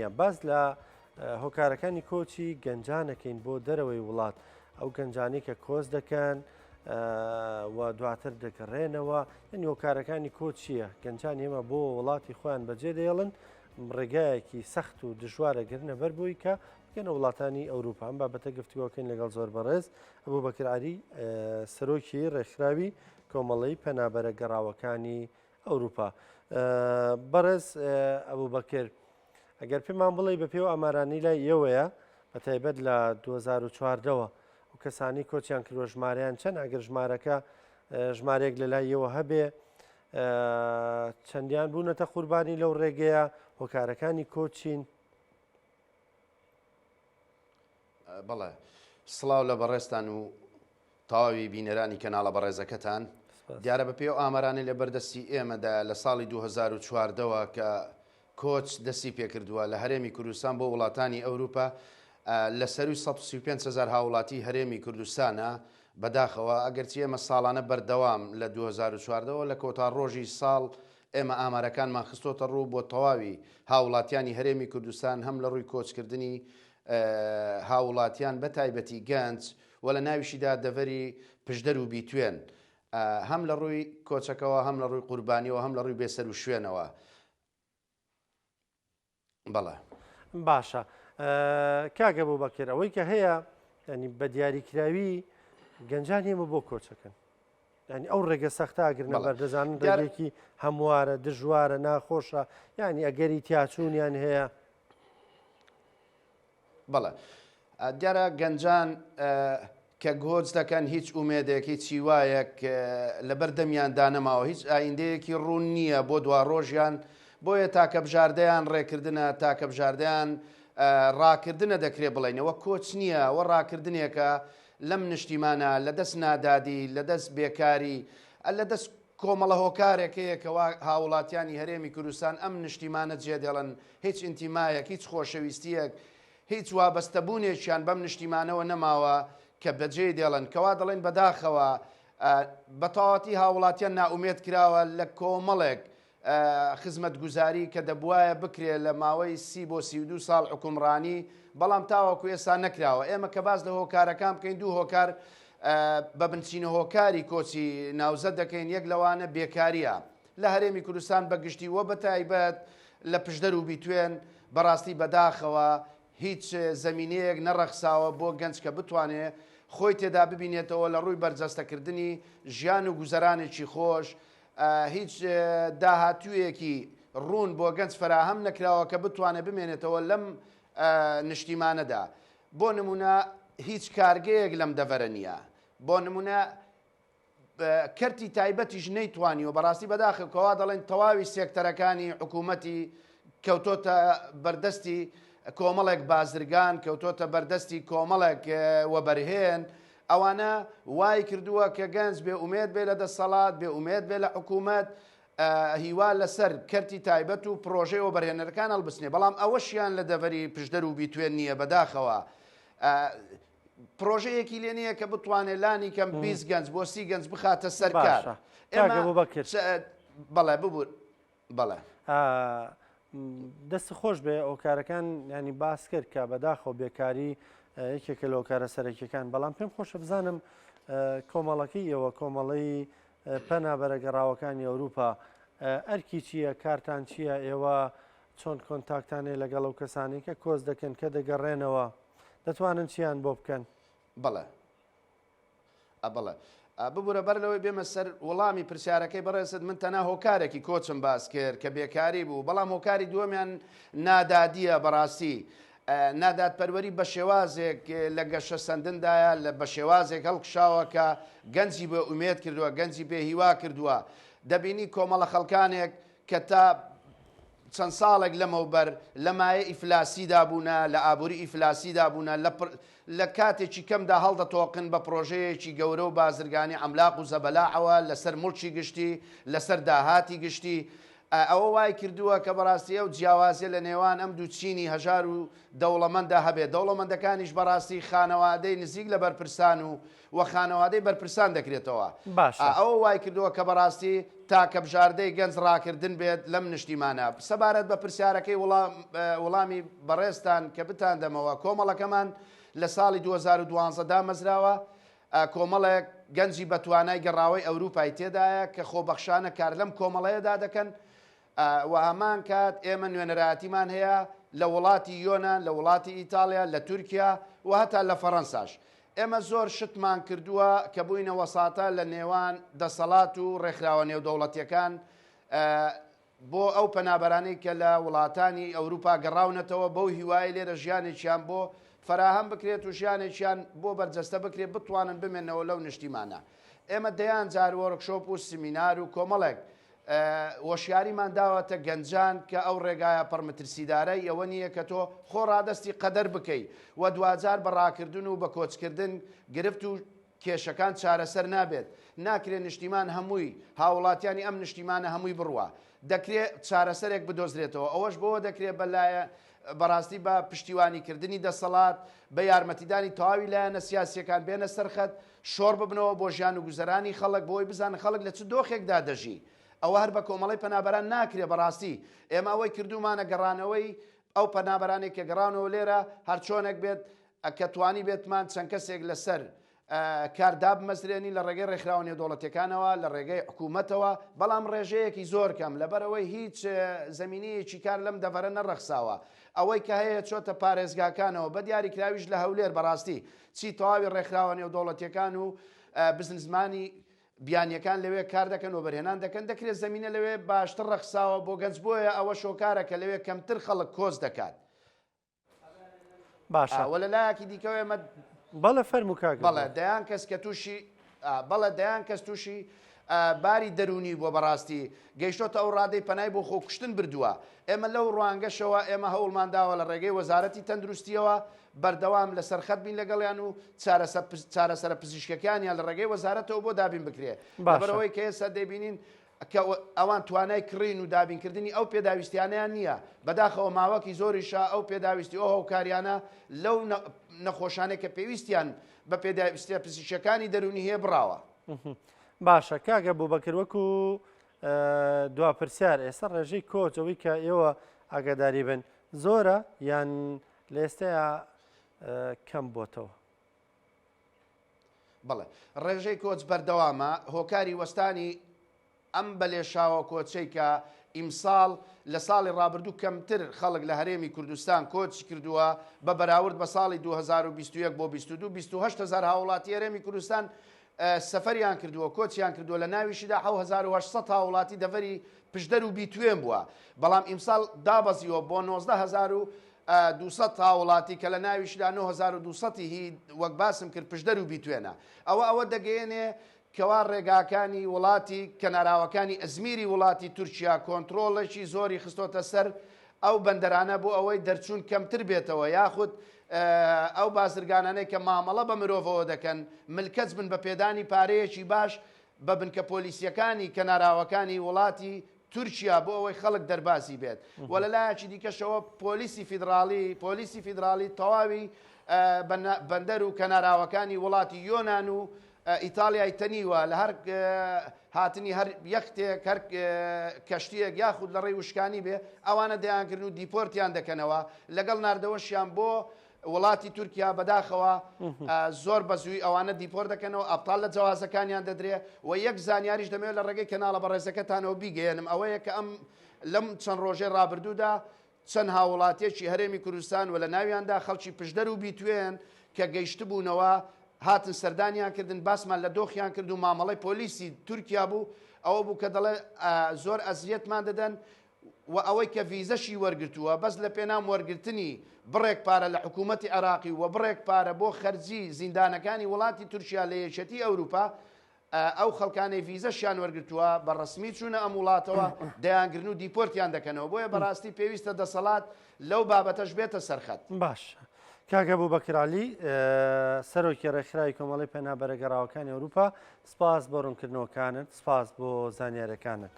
نییە. باز لە هۆکارەکانی کۆچی گەنجانەکەین بۆ دەرەوەی وڵات، ئەو گەنجانی کە کۆز دەکەن و دواتر دەگەڕێنەوە. یعنی هۆکارەکانی کۆ چییە؟ گەنجان ئێمە بۆ وڵاتی خۆیان بەجێ دێڵن، ڕێگایەکی سەخت و دژوارە گرنە بەر بووی کە بگەنە وڵاتانی ئەوروپا. ئەم بابەتە گفتوگۆکەین لەگەڵ زۆر بەڕێز ئەبوبەکر عەلی، سەرۆکی ڕێکخراوی کۆمەڵەی پەنابەرە گەڕاوەکانی ئەوروپا. بەڕێز ئەبوبەکر، ئەگەر پێمان بڵێ بە پێ و ئامارانی لای ئێوەیە بە تایبەت لە 2014ەوە و کەسانی کۆچیان کردوە ژمارەیان چەند؟ ئەگەر ژمارەکە ژمارەیەک لە لای ئێوە هەبێ، چەندیان بوونەتە قوربانی لەو ڕێگەیە؟ هۆکارەکانی کۆچین؟ بەڵێ، سڵاو لە بەڕێستان و تەواوی بینەرانی کەناڵە بەڕێزەکەتان. دیارە بە پێ و ئامارانی لە بەردەستی ئێمەدا لە ساڵی 2014ەوە کە کۆچ دەستی پێکردووە لە هەرێمی کوردستان بۆ وڵاتانی ئەوروپا، لە سەروی 135,000 هاوڵاتی هەرێمی کوردستانە بەداخەوە. ئەگەرچی ئێمە ساڵانە بەردەوام لە 2014ەوە لە کۆتا ڕۆژی ساڵ ئێمە ئامارەکانمان خستۆتە ڕوو بۆ تەواوی هاوڵاتیانی هەرێمی کوردستان، هەم لە ڕووی کۆچکردنی هاوڵاتیان بە تایبەتی گەنج و لە ناویشیدا دەڤەری پشدەر و بیتوێن، هەم لە ڕووی کۆچەکەەوە، هەم لە ڕووی قوربانیەوە، هەم لە ڕووی بێسەر و شوێنەوە. بەڵێ، باشە. کاگە ئەبوبەکر، ئەوەی کە هەیە ینی بە دیاریکراوی گەنجان ئێمە بۆ کۆچەکەن، ینی ئەو ڕێگە سەختە ئاگرنە بەردەزانن ڕێگەیەکی هەموارە، دژوارە، ناخۆشە، ینی ئەگەری تیاچوونیان هەیە. بەڵێ، دیارە گەنجان کە گۆچ دەکەن هیچ ئومێدێکی چیوایەک لە بەردەمیان دانەماوە، هیچ ئایندەیەکی ڕوون نییە بۆ دوا ڕۆژیان، بۆیە تاکە بژاردەیان ڕێکردنە، تاکە بژاردەیان ڕاکردنە دەکرێت بڵێنەوە کۆچ نییە، ئەوە ڕاکردنێکە لەم نیشتیمانە، لە دەست نادادی، لە دەست بێکاری، لە دەست کۆمەڵە هۆکارێکەیە کە هاوڵاتیانی هەرێمی کوردستان ئەم نیشتیمانە جێدێڵن، هیچ ئینتیمایەک، هیچ خۆشەویستیەک، هیچ وابەستەبوونێکیان بەم نیشتیمانەوە نەماوە کە بەجێ دێڵن، کەوا دەڵێن بەداخەوە بە تەواوەتی هاوڵاتیان ناومێت کراوە لە کۆمەڵێک خزمەت گوزاری کە دەبوایە بکرێت لە ماوەی 30 بۆ 32 ساڵ حکومڕانی، بەڵام تاوەکو ئێستا نەکراوە. ئێمە کە باز لە هۆکارەکان بکەین، دوو هۆکار بە بنچینە هۆکاری کۆچی ناوزە دەکەین. یەک لەوانە بێکاریە لە هەرێمی کوردستان بەگشتی وە بە تایبەت لە پشدەر و بیتوێن، بەڕاستی بەداخەوە هیچ زەمینەیەک نەڕەخساوە بۆ گەنج کە بتوانێت خۆی تێدا ببینێتەوە لە ڕووی بەرجەستەکردنی ژیان و گوزەرانێکی خۆش. هیچ داهاتوویەکی ڕوون بۆ گەنج فراهەم نەکراوە کە بتوانێت بمێنێتەوە لەم نیشتیمانەدا. بۆ نمونە هیچ کارگەیەک لەم دەڤەرە نییە، بۆ نمونە کەرتی تایبەتیش نەیتوانیوە. بەڕاستی بەداخەوە دەڵێن تەواوی سێکتەرەکانی حکوومەتی کەوتۆتە بەردەستی کۆمەڵێک بازرگان، کەوتۆتە بەردەستی کۆمەڵێک وەبەرهێن. ئەوانە وای کردووە کە گەنج بێ ئومێد بێ لە دەسەڵات، بێ ئومێد بێ لە حکوومەت، هیوا لەسەر کەرتی تایبەت و پرۆژەی وەبەرهێنەرەکان هەڵبستنێ. بەڵام ئەوەشیان لە دەڤەری پشدەر و بیتوێن نییە. بەداخەوە پرۆژەیەکی لێ نییە کە بتوانێت لانی کەم 20 گەنج بۆ 30 گەنج بخاتە سەرکار. بەڵێ ببوور، بەڵێ دەست خۆش بێ ئۆکارەکان ینی باس کرد کە بەداخەوە بێکاری یەکێکە لە ئۆکارە سەرەکیەکان. بەڵام پێم خۆشە بزانم کۆمەڵەکەی ئەوە کۆمەڵەی پەنابەرە گەڕاوەکانی ئەوروپا ئەرکی چییە؟ کارتان چییە؟ ئێوە چۆن کۆنتاکتانەیە لەگەڵ ئەو کەسانی کە کۆز دەکەن کە دەگەڕێنەوە؟ دەتوانن چیان بۆ بکەن؟ بەڵێ، بەڵێ ببوورە بەر لەوەی بێمە سەر وەڵامی پرسیارەکەی بەڕێزت. من تەنها هۆکارێکی کۆچم باس کرد کە بێکاری بوو، بەڵام هۆکاری دووەمیان نادادیە. بەڕاستی نادادپەروەری بە شێوازێک لە گەشە سەندندایە، بە شێوازێک هەڵکشاوە کە گەنجی بە ئومێد کردووە، گەنجی بێ هیوا کردووە. دەبینی کۆمەڵە خەڵکانێک کە تا چەند ساڵێک لەمەوبەر لە مایە ئیفلاسیدا بوونە، لە ئابووری ئیفلاسیدا بوونە، لە کاتێکی کەمدا هەڵدەتۆقن بە پرۆژەیەکی گەورە و بازرگانی ئەملاق و زەبەلاعەوە لەسەر مڵکی گشتی، لەسەر داهاتی گشتی. ئەوە وای کردووە کە بەڕاستی ئەو جیاوازیە لە نێوان ئەم دوو چینی هەژار و دەوڵەمەندە هەبێت. دەوڵەمەندەکانیش بەڕاستی خانەوادەی نزیک لە بەرپرسان و خانەوادەی بەرپرسان دەکرێتەوە. ئەوە وای کردووە کە بەڕاستی تاکە بژاردەی گەنج ڕاکردن بێت لەم نیشتیمانە. سەبارەت بە پرسیارەکەی وەڵامی بەڕێستان کە بتان دەمەوە، کۆمەڵەکەمان لە ساڵی 2012 مەزراوە، کۆمەڵێک گەنجی بەتوانای گەڕاوی ئەوروپای تێدایە کە خۆبەخشانە کار لەم کۆمەڵەیەدا دەکەن و هەمان کات ئێمە نوێنەرایەتیمان هەیە لە وڵاتی یۆنان، لە وڵاتی ئیتالیا، لە تورکیا و هەتا لە فەڕەنساش. ئێمە زۆر شتمان کردووە کە بووینە وەساتە لە نێوان دەسەڵات و ڕێکخراوە نێودەوڵەتیەکان بۆ ئەو پەنابەرانەی کە لە وڵاتانی ئەوروپا گەڕاونەتەوە بەو هیوای لێرە ژیانێکیان بۆ فراهەم بکرێت و ژیانێکیان بۆ بەرجەستە بکرێت بتوانن بمێنەوە لەو نیشتیمانە. ئێمە دەیان جار وەرکشۆپ و سمینار و کۆمەڵێک وەشیاریمان داوەتە گەنجان کە ئەو ڕێگایە پەرمەترسیدارەی ئەوە نییە کە تۆ خۆ ڕادستی قەدەر بکەیت و دوجار بە ڕاکردن و بە کۆچکردن گرفت و کێشەکان چارەسەر نابێت. ناکرێت نیشتیمان هەمووی هاوڵاتیانی ئەم نیشتیمانە هەمووی بڕوە، دەکرێت چارەسەرێک بدۆزرێتەوە. ئەوەش بۆ دەکرێت بەلایە بەڕاستی بە پشتیوانیکردنی دەسەڵات بە یارمەتیدانی تەواوی لایەنە سیاسیەکان بێنە سەرخەت، شۆڕ ببنەوە بۆ ژیان و گوزەرانی خەڵک، بۆی بزانن خەڵک لە چ دۆخێکدا دەژی. ئەوە هەر بە کۆمەڵی پەنابەران ناکرێ. بەڕاستی ئێمە ئەوەی کردومانە گەڕانەوەی ئەو پەنابەرانێک کە گەڕانەوە لێرە هەر چۆنێک بێت کە توانی بێتمان چەند کەسێک لەسەر کارداب مەزرێنی لە ڕێگەی ڕێکخراوە نێودەوڵەتیەکانەوە لە ڕێگەی حکوومەتەوە، بەڵام ڕێژەیەکی زۆر کەم لەبەرەوەی هیچ زەمینەیەکی کار لەم دەڤەرە نەڕەخساوە. ئەوەی کە هەیە چۆتە پارێزگاکانەوە بە دیاریکراویش لە هەولێر بەڕاستی چی تەواوی ڕێکخراوە نێودەوڵەتیەکان و بزنسمانی بیانیەکان لەوێ کار دەکەن و بەرهێنان دەکەن. دەکرێت زەمینە لەوێ باشتر ڕەخساوە بۆ گەنج، بۆیە ئەوە شۆکارە کە لەوێ کەمتر خەڵک کۆز دەکات. باشە وە لە لایەکی دیکەوە ئێمە بەڵێ فەرموو کاک. بەڵێ دەیان کەس کە تووشی دەیان کەس تووشی باری دەرونی بۆ بەڕاستی گەیشتۆتە ئەو ڕادەی پەنای بۆ خۆکوشتن بردووە. ئێمە لەو ڕوانگەشەوە ئێمە هەوڵمانداوە لە ڕێگەی وەزارەتی تەندروستیەوە بەردەوام لە سەرخەت بین لەگەڵیان و چارەسەرە پزیشکەکانیان لە ڕێگەی وەزارەتەوە بۆ دابین بکرێ. بەرەوەی کە ئێستا دەبینین کە ئەوان توانای کڕین و دابینکردنی ئەو پێداویستیانیان نییە. بەداخەوە ماوەکی زۆریشا ئەو پێداویستی ئەو هەوکاریانە لەو نەخۆشانێک کە پێویستیان بە پێداویستە پزیشکەکانی دەرونی هەیە بڕاوە. باشە کاگە بوو بەکر وەکو دواپرسیار ئێستا ڕێژەی کۆچەوەی کە ئێوە ئاگاداری بن زۆرە یان لە ئێستەیە کەم بۆتەوە؟ بڵێ ڕێژەی کۆچ بەردەوامە. هۆکاری وەستانی ئەم بەلێشاوە کۆچەی کە ئیمساڵ لە ساڵی ڕابردوو کەمتر خەڵک لە هەرێمی کوردستان کۆچ کردووە بە بەراورد بە ساڵی 2021 بۆ 22 هاوڵاتی هەرێمی کوردستان سەفەریان کردووە، کۆچیان کردووە. لە ناویشیدا 1970 هاوڵاتی دەڤەری پشدەر و بیتوێن بووە، بەڵام ئیمساڵ دابەزیوە بۆ 19,200 هاوڵاتی کە لە ناویشدا 9,200 هی وەک باسم کرد پشدەر و بیتوێنە. ئەوە دەگەێنێ کەوا ڕێگاکانی وڵاتی کەناراوەکانی ئەزمیری وڵاتی تورکیا کۆنتترۆڵێکی زۆری خستۆتە سەر ئەو بەندەرانە بۆ ئەوەی دەرچوون کەمتر بێتەوە، یاخود ئەو بازرگانانەی کە مامەڵە بە مرۆڤەوە دەکەن ملکەت بن بە پێدانی پارەیەکی باش بە بنکە پۆلیسیەکانی کەناراوەکانی وڵاتی تورکیا بۆ ئەوەی خەڵک دەرباسی بێت. وە لەلایەکی دیکەشەوە پۆلیسی فیدراالی تەواوی بەندەر و کەناراوەکانی وڵاتی یۆنان و ئیتالیای تەنیوە لە هەر هاتنی هەر یەختێک هەر کەشتیەک یاخود لە ڕێی وشکانی بێ ئەوانە دەیانکردن و دیپۆرتیان دەکەنەوە لەگەڵ ناردەوەشیان بۆ وڵاتی تورکیا بەداخەوە زۆر بەزووی ئەوانە دیپۆر دەکەنەوە ئەبتال لە جوازەکانیان دەدرێ و یەک زانیاریش دەمەوێت لە ڕێگەی کەناڵە بەڕێزەکەتانەوە بیگەێنم ئەوەیە کە ئەم لەم چەند ڕۆژەی ڕابردوودا چەند هاوڵاتیەکی هەرێمی کوردستان و لە ناویاندا خەڵکی پشدەر و بیتوێن کە گەیشتبوونەوە هاتن سەردانیان کردن باسمان لە دۆخیان کرد و مامەڵی پۆلیسی تورکیا بوو ئەوە بوو کە دەڵێ زۆر ئەزیەتمان دەدەن و ئەوەی کە ڤیزەشی وەرگرتووە بەس لە پێنام وەرگرتنی بڕێک پارە لە حکوومەتی عێراقی و بڕێک پارە بۆ خەرجی زیندانەکانی وڵاتی تورکیا لە یەکێتی ئەوروپا ئەو خەڵکانەی ڤیزەشیان وەرگرتووە بە ڕسمی چوونە ئەم وڵاتەوە دەیانگرن و دیپۆرتیان دەکەنەوە بۆیە بەڕاستی پێویستە دەسەڵات لەو بابەتەش بێتە سەرخەت. باش کاگە بوو بەکرالی سەرۆکی ڕێکخراوی کۆمەڵی پەنابەرە گەڕاوەکانی ئەوروپا سپاس بۆ ڕوونکردنەوەکانت، سپاس بۆ زانیاریەکانت.